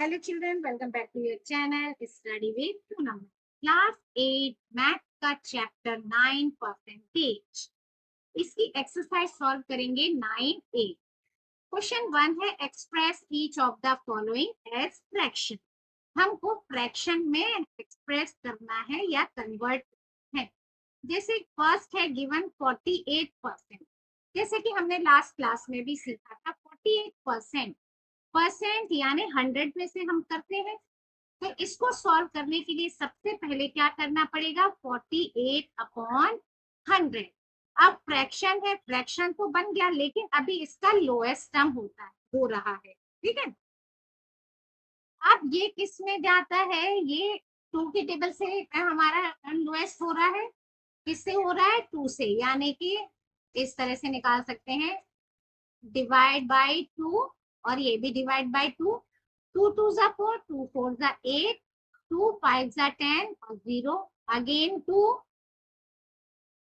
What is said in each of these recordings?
Hello children, welcome back to your channel Study with Two Number. Class 8 math का chapter 9 percentage, इसकी exercise solve करेंगे 9A। Question 1 है express each of the following as fraction. हमको fraction में express करना है या convert है। जैसे फर्स्ट है गिवन 48%। जैसे कि हमने लास्ट क्लास में भी सीखा था 48% परसेंट यानी 100 में से हम करते हैं। तो इसको सॉल्व करने के लिए सबसे पहले क्या करना पड़ेगा 48 अपॉन 100। अब फ्रैक्शन है, फ्रैक्शन तो बन गया लेकिन अभी इसका लोएस्ट टर्म हो रहा है। ठीक है, अब ये किस में जाता है, ये 2 की टेबल से हमारा लोएस्ट हो रहा है। किससे हो रहा है 2 से, यानी कि इस तरह से निकाल सकते हैं डिवाइड बाय 2 और ये भी डिवाइड बाय 2। 2 2 जा 4, 2 4 जा 8, 2 5 जा 10 और 0 अगेन 2,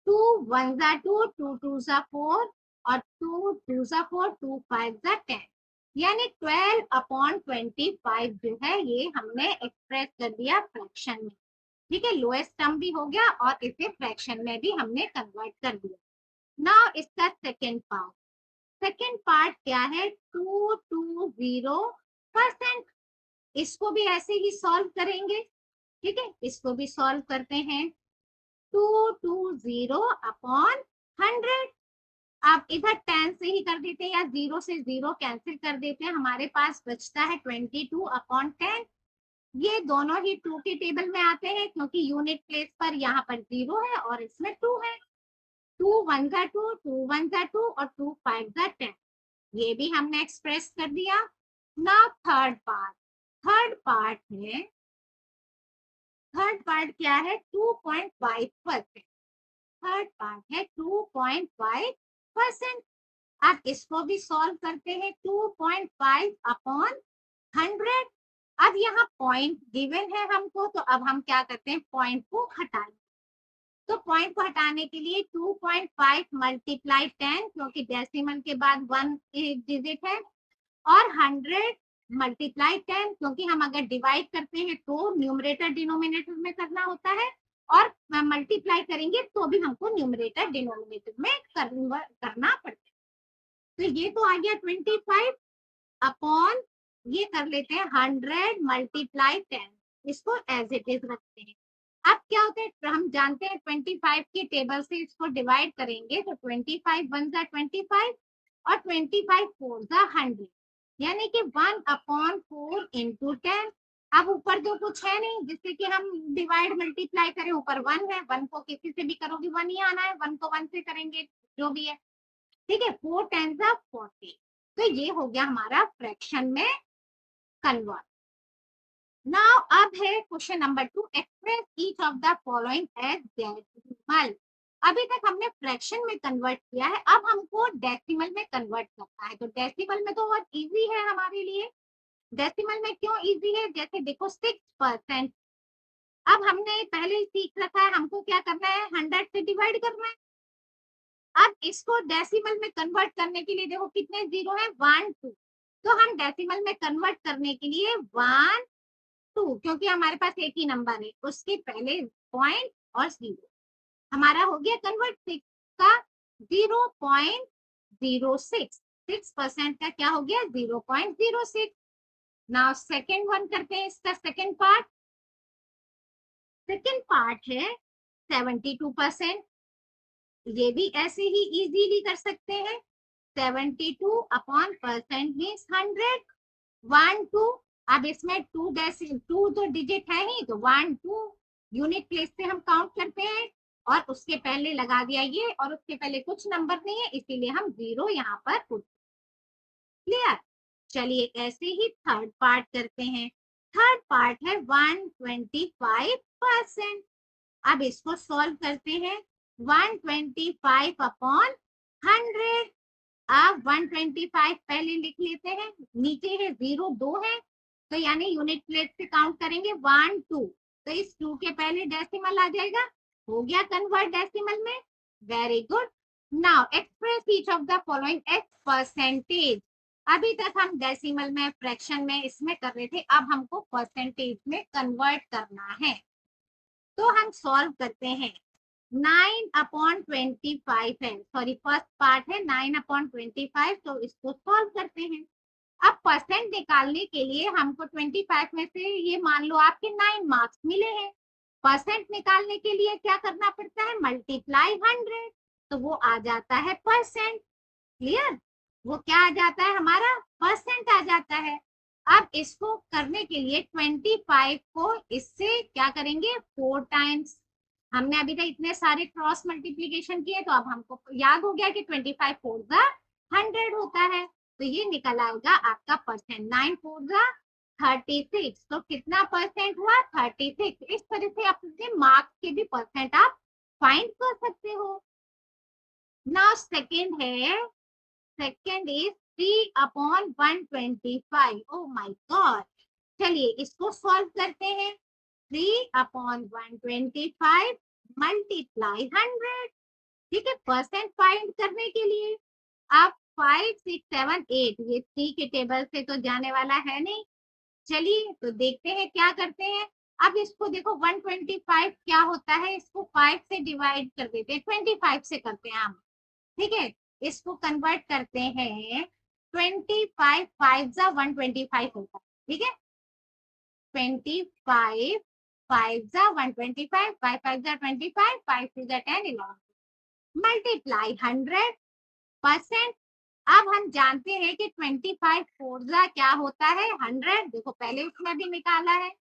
2 1 जा 2, 2 2 जा 4 और 2 2 जा 4, 2 5 जा 10, यानी 12 अपॉन 25 जो है ये हमने एक्सप्रेस कर दिया फ्रैक्शन में। ठीक है, लोएस्ट टर्म भी हो गया और इसे फ्रैक्शन में भी हमने कन्वर्ट कर दिया। नाउ इसका सेकेंड पार्ट क्या है 220%। इसको भी ऐसे ही सॉल्व करेंगे। ठीक है, इसको भी सॉल्व करते हैं 220 अपॉन 100। आप इधर 10 से ही कर देते हैं या 0 से 0 कैंसिल कर देते हैं, हमारे पास बचता है 22 अपॉन 10। ये दोनों ही 2 के टेबल में आते हैं क्योंकि यूनिट प्लेस पर यहाँ पर 0 है और इसमें 2 है। 2 1 जा 2, 2 1 जा 2 और 2 5 जा 10, ये भी हमने एक्सप्रेस कर दिया ना। थर्ड पार्ट क्या है 2.5%। थर्ड पार्ट है 2.5%। अब इसको भी सॉल्व करते हैं 2.5 अपॉन 100। अब यहाँ पॉइंट गिवन है हमको, तो अब हम क्या करते हैं पॉइंट को हटाएंगे। तो पॉइंट को हटाने के लिए 2.5 मल्टीप्लाई 10, क्योंकि डेसिमल के बाद 1 डिजिट है, और 100 मल्टीप्लाई 10, क्योंकि हम अगर डिवाइड करते हैं तो न्यूमरेटर डिनोमिनेटर में करना होता है, और मल्टीप्लाई करेंगे तो भी हमको न्यूमरेटर डिनोमिनेटर में करना पड़ता है। तो ये तो आ गया 25 अपॉन, ये कर लेते हैं 100 मल्टीप्लाई 10, इसको एज इट इज रखते हैं। अब क्या होता है, हम जानते हैं 25 के टेबल से इसको डिवाइड करेंगे तो 25 1 जा 25 और 25 4 जा 100, यानी कि 1 अपॉन 4 इंटू 10। अब ऊपर तो कुछ है नहीं जिससे कि हम डिवाइड मल्टीप्लाई करें, ऊपर 1 है, 1 को किसी से भी करोगे 1 ही आना है, 1 को 1 से करेंगे जो भी है। ठीक है, 4 10 जा 40। तो ये हो गया हमारा फ्रैक्शन में कन्वर्ट। नाउ अब है question number 2, express each of the following as decimal. अभी तक हमने फ्रैक्शन में कन्वर्ट किया है, अब हमको डेसिमल में कन्वर्ट करना है। तो डेसिमल में तो बहुत इजी है हमारे लिए। डेसिमल में क्यों इजी है, जैसे देखो 6%। अब हमने पहले ही सीख रखा है, हमको क्या करना है 100 से डिवाइड करना है। अब इसको डेसिमल में कन्वर्ट करने के लिए देखो कितने जीरो है 1 2, तो हम डेसिमल में कन्वर्ट करने के लिए 1 2, क्योंकि हमारे पास एक ही नंबर है उसके पहले पॉइंट और 0, हमारा हो गया कन्वर्ट 6 का 0.06। 6% का क्या हो गया 0.06। नाउ सेकेंड वन करते हैं, इसका सेकेंड पार्ट है 72%। ये भी ऐसे ही इजीली कर सकते हैं। 72 अपॉन परसेंट मीन्स 100। 1 2, अब इसमें 2 तो डिजिट है ही, तो 1 2 यूनिट प्लेस से हम काउंट करते हैं और उसके पहले लगा दिया ये, और उसके पहले कुछ नंबर नहीं है इसीलिए हम 0 यहाँ पर पुट। क्लियर, चलिए ऐसे ही थर्ड पार्ट करते हैं। थर्ड पार्ट है 125%। अब इसको सॉल्व करते हैं 125 अपॉन 100। अब 125 पहले लिख लेते हैं, नीचे है 0 2 है, तो यानी यूनिट प्लेस से काउंट करेंगे 1 2, तो इस 2 के पहले डेसिमल आ जाएगा, हो गया कन्वर्ट डेसिमल में। Very good. Now express each of the following x percentage. अभी तक हम डेसिमल में, फ्रैक्शन में, इसमें कर रहे थे, अब हमको परसेंटेज में कन्वर्ट करना है। तो हम सॉल्व करते हैं। 9/25 है, सॉरी फर्स्ट पार्ट है 9/25, तो इसको सॉल्व करते हैं। अब परसेंट निकालने के लिए हमको 25 में से ये मान लो आपके 9 मार्क्स मिले हैं। परसेंट निकालने के लिए क्या करना पड़ता है, मल्टीप्लाई 100, तो वो आ जाता है परसेंट। क्लियर, वो क्या आ जाता है हमारा, परसेंट आ जाता है। अब इसको करने के लिए 25 को इससे क्या करेंगे, 4 टाइम्स। हमने अभी तक इतने सारे क्रॉस मल्टीप्लीकेशन किए, तो अब हमको याद हो गया कि 25 4 जा 100 होता है, तो ये निकल आएगा आपका परसेंट। 9 4 जा 36, तो कितना परसेंट हुआ, 36। इस तरह से अपने मार्क्स के भी परसेंट आप फाइंड कर सकते हो। नाउ सेकेंड है, second is 3/125। Oh my God, चलिए इसको सॉल्व करते हैं। 3/125 मल्टीप्लाई 100, ठीक है, परसेंट फाइंड करने के लिए। आप 5 6 7 8, ये 3 के टेबल से तो जाने वाला है नहीं। चलिए तो देखते हैं क्या करते हैं। अब इसको देखो 125 क्या होता है, इसको 5 से डिवाइड कर देते हैं, 25 से करते हैं हम, ठीक है। इसको कन्वर्ट करते हैं, 25 5 जा 125 होता है, ठीक है। 25 5 जा 125, 5 5 जा 25, 5 2 जा 10 11, मल्टीप्लाई 100%। अब हम जानते हैं कि 25 4 जा क्या होता है, 100, देखो पहले उसमें भी निकाला है।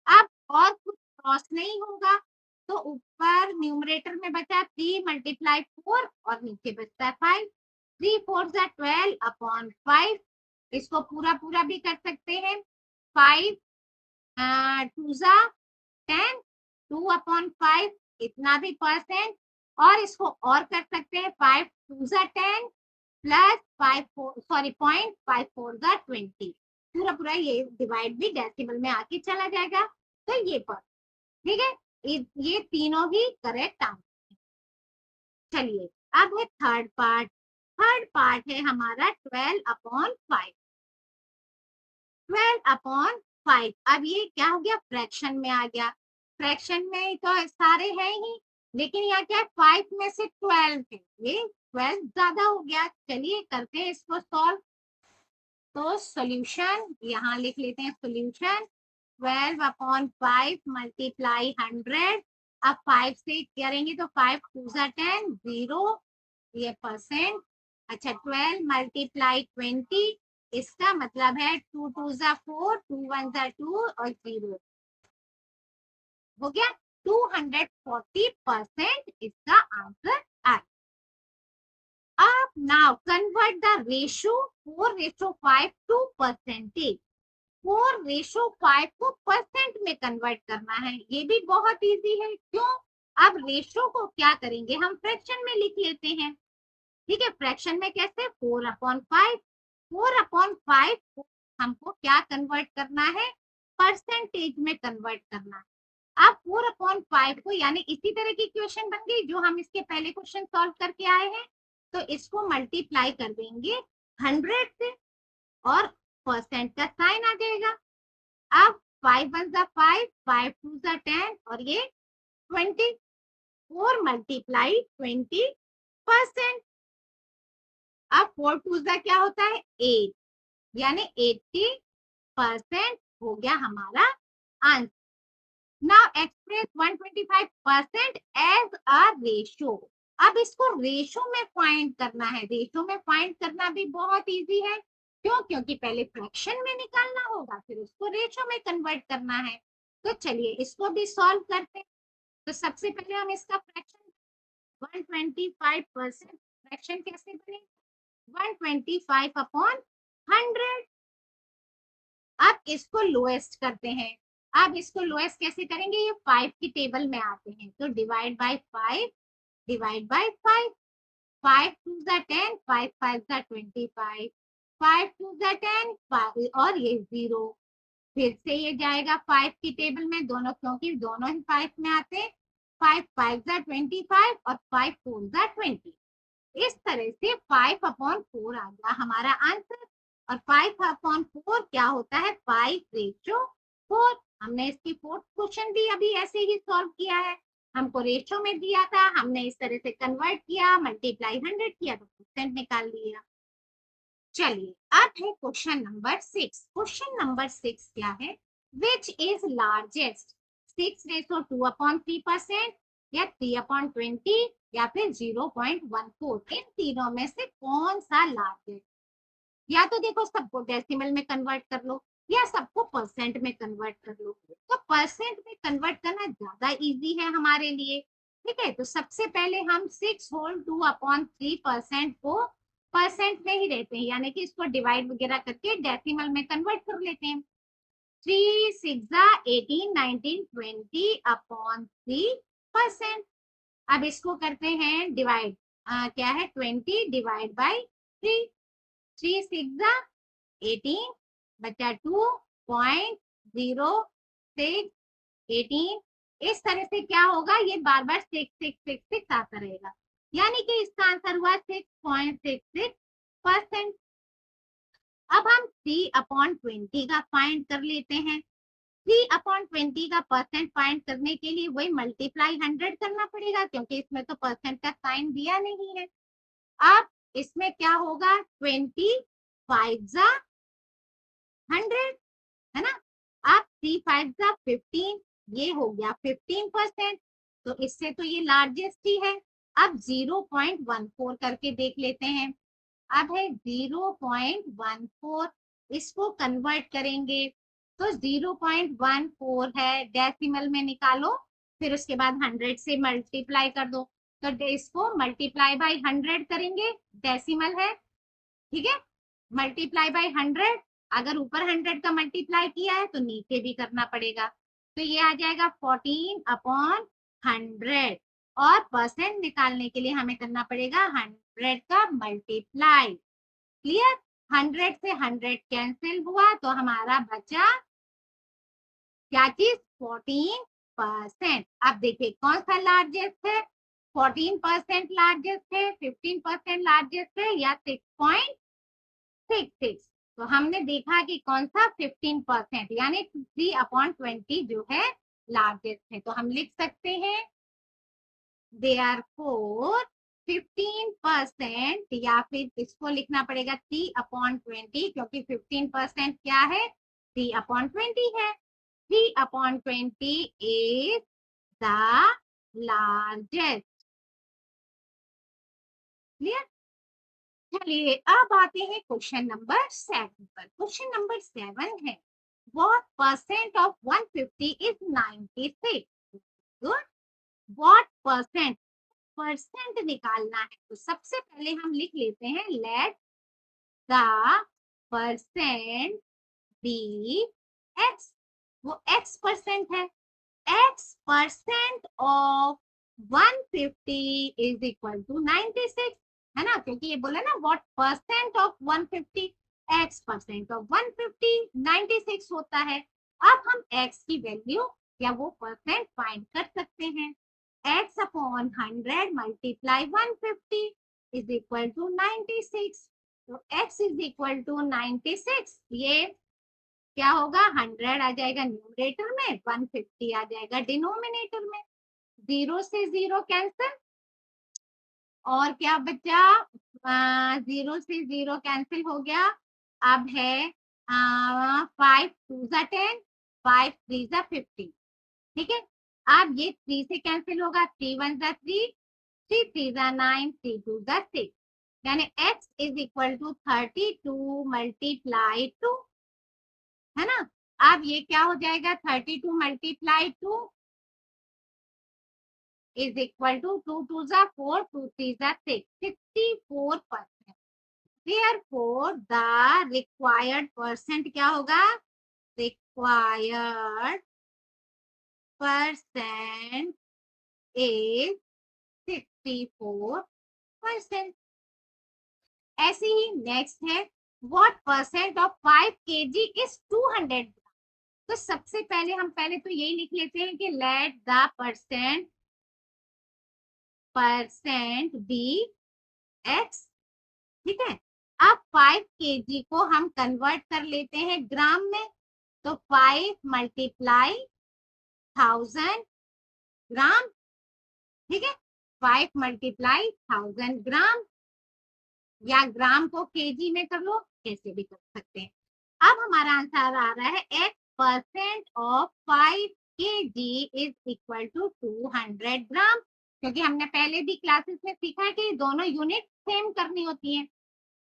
अब और कुछ क्रॉस नहीं होगा, तो ऊपर न्यूमरेटर में बचा 3 मल्टीप्लाई 4 और नीचे बचता है 5। 3 4 जा 12/5, इसको पूरा पूरा भी कर सकते हैं। 5 2 जा 10, 2/5, इतना भी परसेंट। और इसको और कर सकते हैं, 5 2 जा 10 प्लस 5 सॉरी 0.54 जा 20, पूरा पूरा ये डिवाइड भी डेसिमल में आके चला जाएगा, तो ये पर, ठीक है। ये तीनों ही करेक्ट आंसर। चलिए अब है थर्ड पार्ट। थर्ड पार्ट है हमारा 12/5। 12/5, अब ये क्या हो गया, फ्रैक्शन में आ गया। फ्रैक्शन में तो सारे हैं ही, लेकिन यहाँ क्या है, 5 में से 12 है, ये 12 ज्यादा हो गया। चलिए करते हैं इसको सॉल्व। तो सॉल्यूशन यहाँ लिख लेते हैं, सॉल्यूशन 12/5 मल्टीप्लाई 100। अब 5 से करेंगे तो 5 2 जा 10, 0, ये परसेंट। अच्छा 12 मल्टीप्लाई 20, इसका मतलब है 2 2 जा 4, 2 1 जा 2 और 0 हो गया। 240% इसका आंसर आया। अब now convert the ratio 4:5 to percentage. 4:5 को परसेंट में कन्वर्ट करना है, ये भी बहुत इजी है। क्यों, अब रेशो को क्या करेंगे, हम फ्रैक्शन में लिख लेते हैं, ठीक है। फ्रैक्शन में कैसे, 4/5, 4/5 को हमको क्या कन्वर्ट करना है, परसेंटेज में कन्वर्ट करना है। अब 4/5 को, यानी इसी तरह की क्वेश्चन बन गई जो हम इसके पहले क्वेश्चन सॉल्व करके आए हैं, तो इसको मल्टीप्लाई कर देंगे 100 से और परसेंट का साइन आ जाएगा। अब 5 1 जा 5, 5 2 जा 10 और ये 20, 4 मल्टीप्लाई 20%। अब 4 2 जा क्या होता है, 8, यानी 80% हो गया हमारा answer. Now express 125% as a ratio. अब इसको रेशो में फाइंड करना है। रेशो में फाइंड करना भी बहुत इजी है। क्यों, क्योंकि पहले फ्रैक्शन में निकालना होगा, फिर उसको रेशो में कन्वर्ट करना है। तो चलिए इसको भी सॉल्व करते हैं। तो सबसे पहले हम इसका फ्रैक्शन, 125% फ्रैक्शन कैसे बने, 125/100। अब इसको लोएस्ट करते हैं। अब इसको लोएस्ट कैसे करेंगे, ये 5 की टेबल में आते हैं, तो डिवाइड बाय 5, डिवाइड बाय 5, 5 2 जा 10, 5 5 जा 25, 5 2 जा 10, 5 और ये 0, फिर से ये जाएगा 5 की टेबल में, दोनों क्योंकि दोनों ही 5 में आते हैं। 5 5 जा 25 और 5 4 जा 20। इस तरह से 5/4 आ गया हमारा आंसर। और 5/4 क्या होता है 5/4। हमने इसकी फोर्थ क्वेश्चन भी अभी ऐसे ही सॉल्व किया है, हमको रेशो में दिया था, हमने इस तरह से कन्वर्ट किया, मल्टीप्लाई 100 किया तो परसेंट निकाल लिया। चलिए अब है क्वेश्चन नंबर 6। क्वेश्चन नंबर 6 क्या है, विच इज लार्जेस्ट 6/2/3% या 3/20 या फिर 0.14, इन तीनों में से कौन सा लार्जेस्ट। या तो देखो सबको डेसिमल में कन्वर्ट कर लो या सबको परसेंट में कन्वर्ट कर लो, तो परसेंट में कन्वर्ट करना ज्यादा इजी है हमारे लिए। ठीक है, तो सबसे पहले हम 6/2/3% को परसेंट में ही रहते हैं, यानी कि इसको डिवाइड वगैरह करके डेसिमल में कन्वर्ट कर लेते हैं। 3 6 18 19 20 अपॉन 3%। अब इसको करते हैं डिवाइड, क्या है 20 डिवाइड बाई 3। 3 6 18 बचा 2.06 18। इस तरह से क्या होगा, ये बार बार 6 आता रहेगा, यानी कि इसका आंसर हुआ 6.66%। अब हम 3/20 का फाइंड कर लेते हैं। 3/20 का परसेंट फाइंड करने के लिए वही मल्टीप्लाई 100 करना पड़ेगा, क्योंकि इसमें तो परसेंट का साइन दिया नहीं है। अब इसमें क्या होगा 20 5 100, है ना। अब 3 5 15, ये हो गया 15%, तो इससे तो ये लार्जेस्ट ही है। अब 0.14 करके देख लेते हैं। अब है 0.14, इसको कन्वर्ट करेंगे तो 0.14 है, डेसिमल में निकालो, फिर उसके बाद 100 से मल्टीप्लाई कर दो, तो इसको मल्टीप्लाई बाय 100 करेंगे, डेसिमल है, ठीक है। मल्टीप्लाई बाय 100, अगर ऊपर 100 का मल्टीप्लाई किया है तो नीचे भी करना पड़ेगा, तो ये आ जाएगा 14/100। और परसेंट निकालने के लिए हमें करना पड़ेगा 100 का मल्टीप्लाई। क्लियर, 100 से 100 कैंसिल हुआ तो हमारा बचा क्या चीज 14%। अब देखिए कौन सा लार्जेस्ट है, 14% लार्जेस्ट है, 15% लार्जेस्ट है या 6.66। तो हमने देखा कि कौन सा 15% यानी 3/20 जो है लार्जेस्ट है, तो हम लिख सकते हैं देयरफॉर 15%, या फिर इसको लिखना पड़ेगा 3/20, क्योंकि 15% क्या है 3/20 है। 3/20 इज द लार्जेस्ट। क्लियर। चलिए अब आते हैं क्वेश्चन नंबर 7 पर। क्वेश्चन नंबर 7 है, what percent of 150 is 96। Good, what percent, percent निकालना है, तो सबसे पहले हम लिख लेते हैं let the percent be x. वो एक्स परसेंट है, x percent of 150 is equal to 96, है ना, क्योंकि ये बोला ना what percent of 150, x percent of 150 96 होता है। अब हम एक्स की वैल्यू या वो परसेंट फाइंड कर सकते हैं। x upon 100 multiply 150 is equal to 96। तो x इज इक्वल टू 96, ये क्या होगा 100 आ जाएगा न्यूमरेटर में, 150 आ जाएगा डिनोमिनेटर में, 0 से 0 कैंसिल, और क्या बचा 0 से 0 कैंसिल हो गया। अब है 5 2 10, 5 3 15, ठीक है। अब ये 3 से कैंसिल होगा, 3 1 3, 3 3 9, 3 2 6, यानी x is equal to 32 multiply 2, है ना। अब ये क्या हो जाएगा 32 multiply 2 is equal to 2 2 4, 2 3 6, 64%। Therefore the required percent क्या होगा, required percent is 64%। ऐसे ही नेक्स्ट है, what percent of 5 kg is 200 ग्राम। तो सबसे पहले हम पहले तो यही लिख लेते हैं कि let the percent be x, ठीक है। अब 5 kg को हम कन्वर्ट कर लेते हैं ग्राम में, तो 5 मल्टीप्लाई 1000 ग्राम, ठीक है, 5 मल्टीप्लाई 1000 ग्राम, या ग्राम को केजी में कर लो, कैसे भी कर सकते हैं। अब हमारा आंसर आ रहा है x% of 5 kg is equal to 200 gram, क्योंकि हमने पहले भी क्लासेस में सीखा है कि दोनों यूनिट सेम करनी होती है।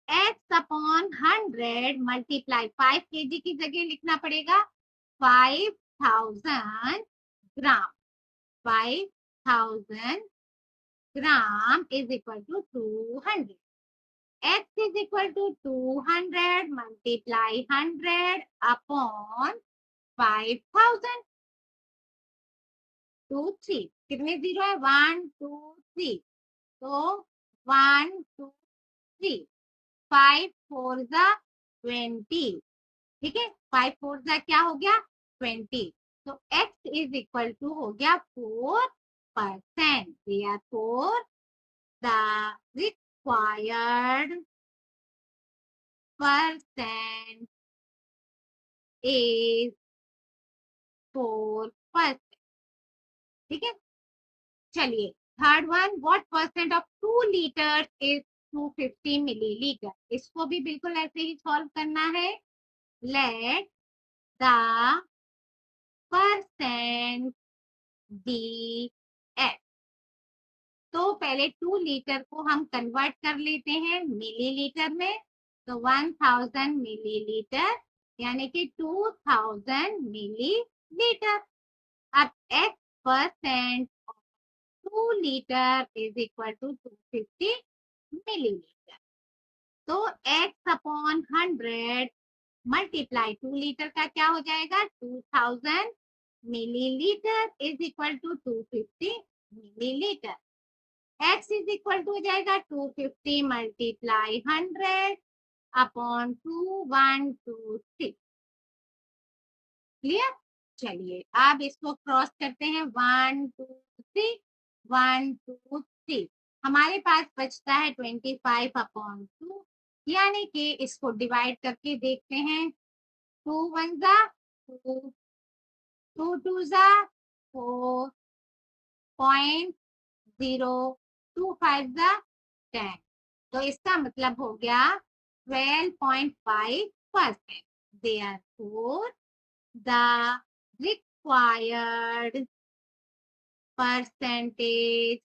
x अपॉन 100 मल्टीप्लाई 5 kg की जगह लिखना पड़ेगा 5000 gram, 5000 gram is equal to 200। x is equal to 200 multiply 100 upon 5000, 2 3 कितने जीरो है, 1 2 3, तो 1 2 3, 5 4 जा 20, ठीक है, 5 4 जा क्या हो गया 20, तो x इज इक्वल टू हो गया 4%, therefore the required percent is 4%, ठीक है। चलिए third one, what percent of 2 litre is 250 millilitre, इसको भी बिल्कुल ऐसे ही सॉल्व करना है। Let the percent be F, तो पहले 2 लीटर को हम कन्वर्ट कर लेते हैं मिलीलीटर में, तो 1000 मिलीलीटर यानी कि 2000 मिलीलीटर। अब x% 2 litre is equal to 250 millilitre, तो x अपॉन 100 मल्टीप्लाई 2 लीटर का क्या हो जाएगा 2000 millilitre is equal to 250 millilitre. x is equal to हो जाएगा 250 मल्टीप्लाई 100 अपॉन 2126, क्लियर। चलिए अब इसको क्रॉस करते हैं, 1 2 3, 1 2 3, हमारे पास बचता है 25/2, यानी कि इसको डिवाइड करके देखते हैं, 2 1 जा 2, 2 2 जा 4, 0.025 जा 10, तो इसका मतलब हो गया 12.5%, therefore the required percentage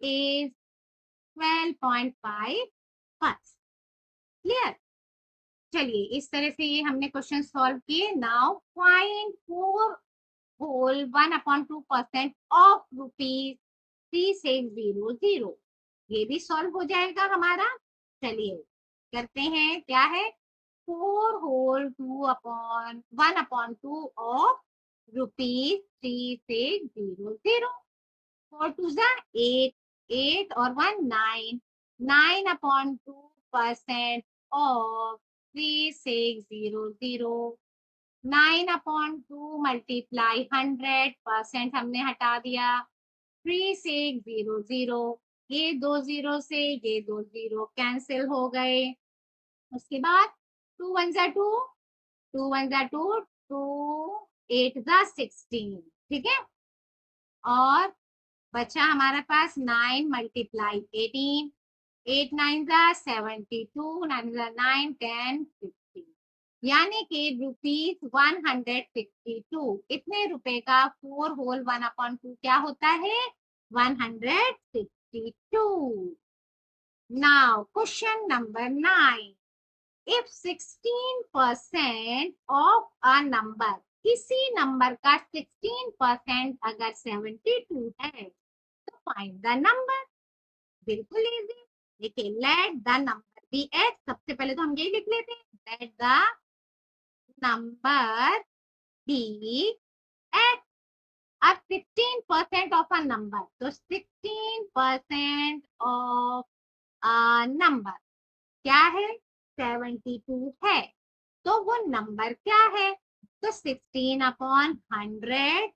is 12.5%, clear. चलिए इस तरह से ये हमने क्वेश्चन सॉल्व किए। नाउ फाइंड 4 होल 1/2% ऑफ ₹3,600, ये भी सॉल्व हो जाएगा हमारा। चलिए करते हैं, क्या है 4 होल 1/2 ऑफ ₹3,600, 4 2 जा 8, 8 और 1 9, 9/2% ऑफ 3600, 9/2 मल्टीप्लाई 100%, हमने हटा दिया 3600, ये 2 जीरो से ये 2 जीरो कैंसिल हो गए। उसके बाद 2 1 जा 2, 2 1 जा 2, 2 8 जा 16, ठीक है, और बचा हमारे पास 9 मल्टीप्लाई 18, 8 9 जा 72, 9 जा 9 10 15, यानी कि ₹162, इतने रुपए का 4 होल 1/2 क्या होता है 162। Now question number 9, if 16% of a number, किसी नंबर का 16% अगर 72 है, तो फाइंड द नंबर। बिल्कुल इजी, देखिए let the number be x, सबसे पहले तो हम यही लिख लेते हैं, let the number be x. अब 16% ऑफ अ नंबर, तो 16% ऑफ अ नंबर क्या है 72 है, तो वो नंबर क्या है, तो 16/100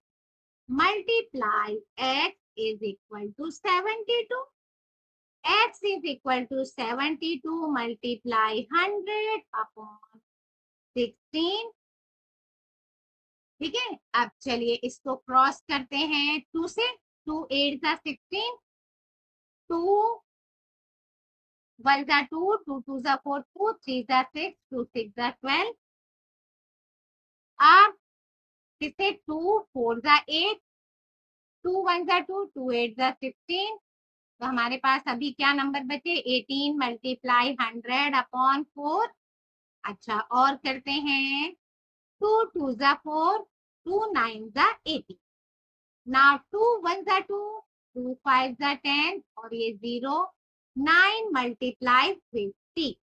multiply x is equal to 72, x is equal to 72 multiply 100 upon 16। ठीक है, अब चलिए इसको क्रॉस करते हैं 2 से। 2 8 जा 16, 2 1 जा 2, 2 2 जा 4, 2 3 जा 6, 2 6 जा 12। अब किसे 2 4 जा 8, 2 1 जा 2, 2 8 जा 16। तो हमारे पास अभी क्या नंबर बचे, 18 मल्टीप्लाई 100 अपॉन 4। अच्छा और करते हैं, 2 2 जा 4, 2 9 जा 18। नाउ 2 1 जा 2, 2 5 जा 10 और ये 0। 9 मल्टीप्लाई 50।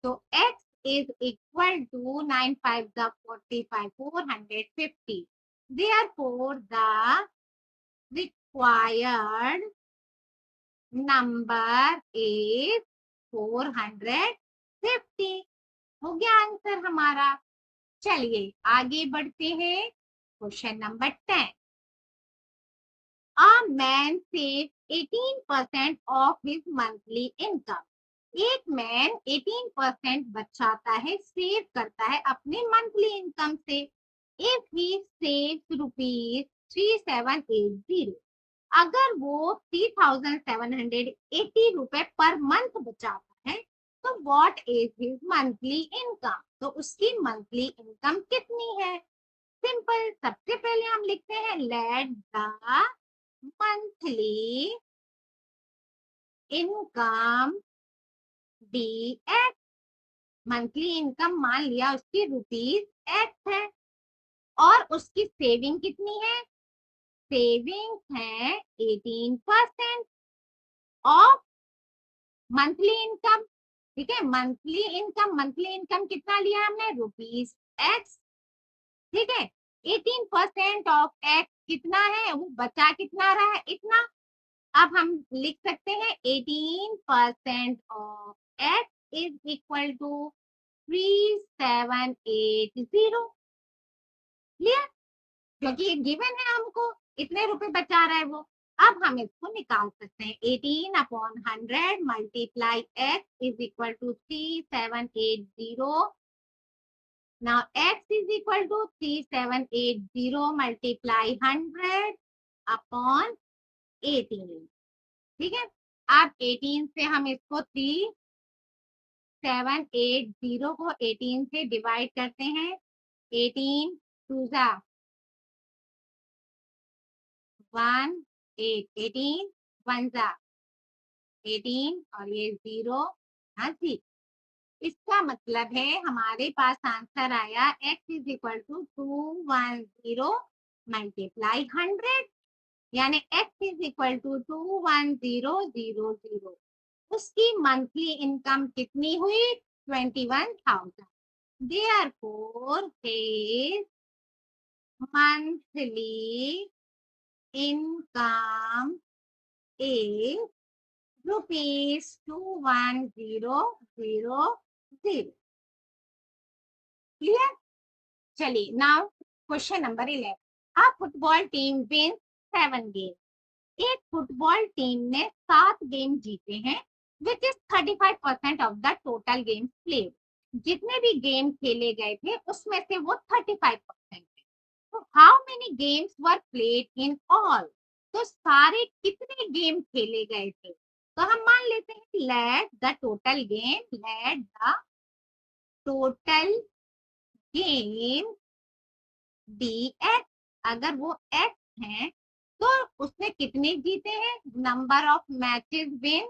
तो x is equal to 9 5 जा 45, 450। Therefore the required number is 450। हो गया आंसर हमारा। चलिए आगे बढ़ते हैं, question number 10। A man saves 18% of his monthly income। एक मैन 18% बचाता है, सेव करता है अपने मंथली इनकम से। इफ ही सेव्स ₹3780, अगर वो 3780 रुपए पर मंथ बचाता है, तो what is his monthly income. तो उसकी मंथली इनकम कितनी है। सिंपल, सबसे पहले हम लिखते हैं let the monthly income be x. Monthly income मान लिया उसकी ₹x है, और उसकी सेविंग कितनी है, सेविंग है 18% ऑफ मंथली इनकम। ठीक है, मंथली इनकम कितना लिया हमने, ₹x। ठीक है, 18% ऑफ x कितना है, वो बचा कितना रहा है, इतना। अब हम लिख सकते हैं 18% of x is equal to 3780। Clear, क्योंकि ये गिवन है, हमको इतने रुपए बचा रहा है वो। अब हम इसको निकाल सकते हैं, 18 upon 100 multiply x is equal to 3780। Now x is equal to 3780 multiply 100 upon 18। ठीक है, अब 18 से हम इसको 3780 को 18 से डिवाइड करते हैं। 18 2 जा 1 8, 18 1 जा 18 और ये 0। हाँ जी, इसका मतलब है हमारे पास आंसर आया x is equal to 210 multiply 100, यानी x इज इक्वल टू 21000। उसकी मंथली इनकम कितनी हुई, 21,000। Therefore his monthly income is ₹21,000। Clear. चलिए नाउ क्वेश्चन नंबर 11। अ फुटबॉल टीम विन 7 गेम। एक फुटबॉल टीम ने 7 गेम जीते हैं, which is 35% of the total games played. जितने भी गेम खेले गए थे उसमें से वो 35% थे। तो how many games were played in all. तो सारे कितने गेम खेले गए थे। तो हम मान लेते हैं let the total game, let the total game be x. अगर वो एक्स है तो उसने कितने जीते हैं, नंबर ऑफ मैचेस विन,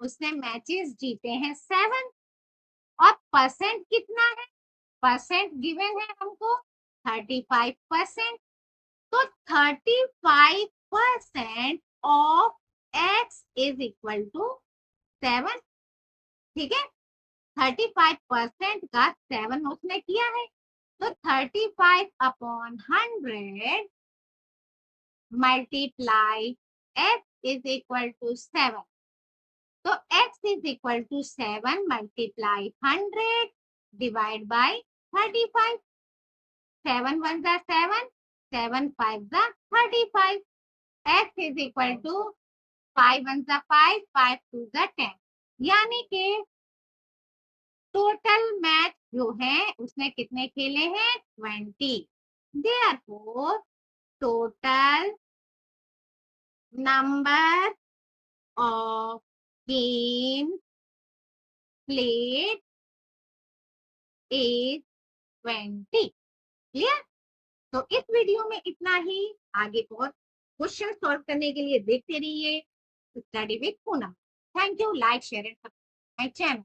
उसने मैचेस जीते हैं 7। और परसेंट कितना है, परसेंट गिवन है हमको 35%। तो 35% of x is equal to 7। ठीक है, 35% का 7 उसने किया है, तो 35 upon 100 multiply x is equal to 7। तो x is equal to 7 multiply 100 divide by 35। 7 1 जा 7, 7 5 जा 35। x इज इक्वल टू 5 1 जा 5, 5 2 जा 10, यानी कि टोटल मैच जो है उसने कितने खेले हैं 20। Therefore total number of game played is 20। Clear? तो इस वीडियो में इतना ही। आगे और क्वेश्चन सॉल्व करने के लिए देखते रहिए study with Poonam. Thank you. Like share and subscribe my channel.